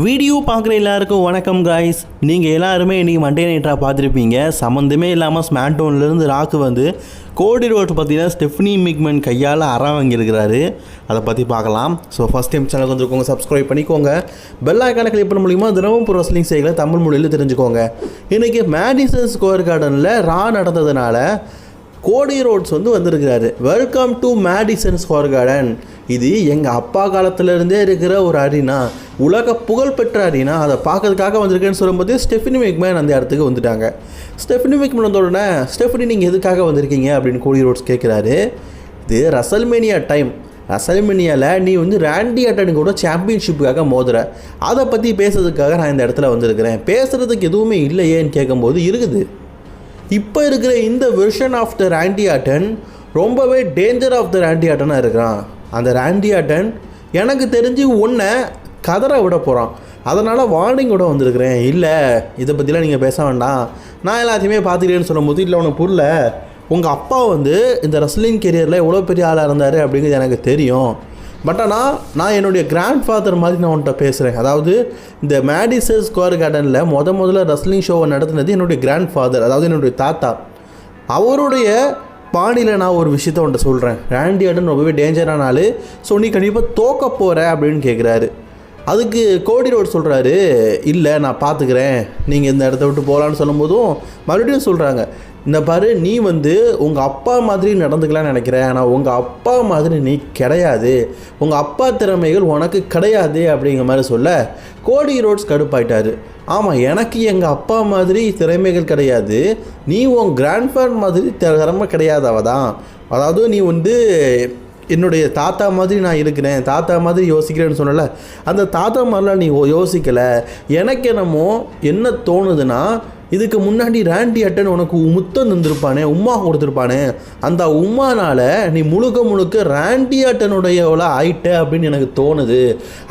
Video பார்க்குற எல்லாருக்கும் வணக்கம் காய்ஸ். நீங்கள் எல்லாருமே இன்றைக்கி மண்டே நைட்டாக பார்த்துருப்பீங்க. சம்மந்தமே இல்லாமல் ஸ்மாக்டவுன்லேருந்து ராக்கு வந்து கோடி ரோட் பார்த்தீங்கன்னா ஸ்டெஃப்னி மிக்மன் கையால் வாங்கியிருக்கிறாரு. அதை பற்றி பார்க்கலாம். ஸோ ஃபஸ்ட் டைம் சேனலுக்கு வந்துருக்கோங்க, சப்ஸ்கிரைப் பண்ணிக்கோங்க. பெல் ஐக்கானை கிளிக் பண்ண மூலிமா தினமும் ப்ரோ ரெஸ்லிங் செய்களை தமிழ் மொழியில் தெரிஞ்சுக்கோங்க. இன்றைக்கி மேடிசன் ஸ்கொயர் கார்டனில் நடந்ததுனால கோடி ரோட்ஸ் வந்திருக்கிறாரு. Welcome to Madison Square Garden. இது எங்கள் அப்பா காலத்திலேருந்தே இருக்கிற ஒரு அரினா, உலக புகழ்பெற்ற அரினா. அதை பார்க்கறதுக்காக வந்திருக்கேன்னு சொல்லும்போது ஸ்டெஃப்னி மிக்மேன் அந்த இடத்துக்கு வந்துட்டாங்க. ஸ்டெஃப்னி மிக்மேன் வந்த உடனே, ஸ்டெஃப்னி நீங்கள் எதுக்காக வந்திருக்கீங்க அப்படின்னு கோடி ரோட்ஸ் கேட்குறாரு. இது ரசல்மேனியா டைம். ரசல்மேனியாவில் நீ ராண்டி ஆர்டன் கூட சாம்பியன்ஷிப்புக்காக மோதுற, அதை பற்றி பேசுறதுக்காக நான் இந்த இடத்துல வந்திருக்கிறேன். பேசுகிறதுக்கு எதுவுமே இல்லையேன்னு கேட்கும்போது இருக்குது. இப்போ இருக்கிற இந்த version of the Randy Orton ரொம்பவே டேஞ்சர் ஆஃப் த ராண்டி ஆர்டனாக இருக்கிறான். அந்த ராண்டி ஆர்டன் எனக்கு தெரிஞ்சு ஒன்றை கதற விட போகிறான். அதனால் வார்னிங்கோட வந்திருக்கிறேன். இல்லை, இதை பற்றிலாம் நீங்கள் பேச வேண்டாம், நான் எல்லாத்தையுமே பார்த்துக்கிறேன்னு சொல்லும்போது, இல்லை உனக்கு புரியல, உங்கள் அப்பா இந்த ரெஸ்லிங் கெரியரில் எவ்வளோ பெரிய ஆளாக இருந்தார் அப்படிங்கிறது எனக்கு தெரியும். பட் ஆனால் நான் என்னுடைய கிராண்ட் ஃபாதர் மாதிரி நான் உன்கிட்ட பேசுகிறேன். அதாவது இந்த மேடிசன் ஸ்கொயர் கார்டனில் முதல்ல ரெஸ்லிங் ஷோவை நடத்துனது என்னுடைய கிராண்ட் ஃபாதர், அதாவது என்னுடைய தாத்தா. அவருடைய பாணியில் நான் ஒரு விஷயத்த உன்ட்ட சொல்கிறேன். ராண்டி ஆர்டன் ரொம்பவே டேஞ்சரான ஆள், ஸோ நீ கண்டிப்பாக தோக்க போகிற அப்படின்னு கேட்குறாரு. அதுக்கு கோடி ரோட் சொல்கிறாரு, இல்லை நான் பார்த்துக்கிறேன், நீங்கள் இந்த இடத்த விட்டு போகலான்னு சொல்லும்போதும் மறுபடியும் சொல்கிறாங்க, இந்த பாரு, நீ உங்கள் அப்பா மாதிரி நடந்துக்கலான்னு நினைக்கிறேன், ஆனால் உங்கள் அப்பா மாதிரி நீ கிடையாது, உங்கள் அப்பா திறமைகள் உனக்கு கிடையாது அப்படிங்கிற மாதிரி சொல்ல கோடி ரோட்ஸ் கடுப்பாயிட்டார். ஆமாம், எனக்கு எங்கள் அப்பா மாதிரி திறமைகள் கிடையாது, நீ உன் கிராண்ட்ஃபாதர் மாதிரி திறமை கிடையாதவ தான். அதாவது நீ என்னுடைய தாத்தா மாதிரி நான் இருக்கிறேன், தாத்தா மாதிரி யோசிக்கிறேன்னு சொன்னல, அந்த தாத்தா மாதிரிலாம் நீ யோசிக்கலை. எனக்கு என்னமோ என்ன தோணுதுன்னா, இதுக்கு முன்னாடி ராண்டி ஆர்டன் உனக்கு முத்தம் தந்திருப்பானே, உம்மா கொடுத்துருப்பானே, அந்த உம்மானால் நீ முழுக்க ராண்டி ஆர்டனுடையவள ஆயிட்ட அப்படின்னு எனக்கு தோணுது.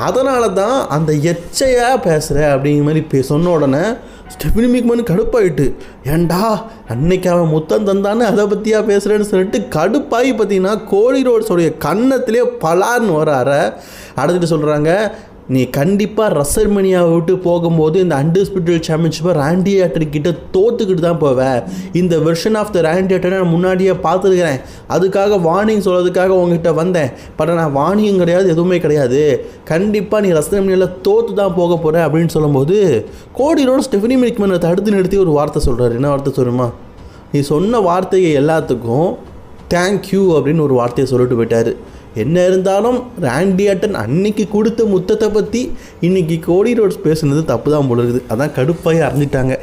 அதனால தான் அந்த எச்சையாக பேசுகிற அப்படிங்கிற மாதிரி சொன்ன உடனே ஸ்டெஃப்னி மிக்மேன் கடுப்பாயிட்டு, ஏண்டா அன்னைக்கு அவன் முத்தம் தந்தான்னு அதை பற்றியா பேசுகிறேன்னு சொல்லிட்டு கடுப்பாகி பார்த்தீங்கன்னா கோடி ரோட்ஸோடைய கன்னத்திலே பலார்னு வராற. அடுத்துட்டு சொல்கிறாங்க, நீ கண்டிப்பாக ரெஸ்ல்மேனியாவை விட்டு போகும்போது இந்த அன்டிஸ்பியூட்டட் சாம்பியன்ஷிப்பை ராண்டி ஆர்டன் கிட்ட தோத்துக்கிட்டு தான் போவேன். இந்த வெர்ஷன் ஆஃப் த ராண்டி ஆர்டனை நான் முன்னாடியே பார்த்துருக்கிறேன், அதுக்காக வார்னிங் சொல்கிறதுக்காக உங்ககிட்ட வந்தேன். பட் நான் வார்னிங் கிடையாது, எதுவுமே கிடையாது, கண்டிப்பாக நீ ரெஸ்ல்மேனியாவில் தோற்று தான் போக போகிற அப்படின்னு சொல்லும்போது கோடி ரோட்ஸ் ஸ்டெஃப்னி மிக்மேனை தடுத்து நிறுத்தி ஒரு வார்த்தை சொல்கிறார். என்ன வார்த்தை சொல்லுமா? நீ சொன்ன வார்த்தையை எல்லாத்துக்கும் தேங்க்யூ அப்படின்னு ஒரு வார்த்தையை சொல்லிட்டு போயிட்டார். என்ன இருந்தாலும் ராண்டி ஆர்டன் அன்னைக்கு கொடுத்த முத்தத்தை பற்றி இன்றைக்கி கோடி ரோட்ஸ் பேசுனது தப்பு தான் போல இருக்குது. அதான் கடுப்பாகி அறிஞ்சிட்டாங்க.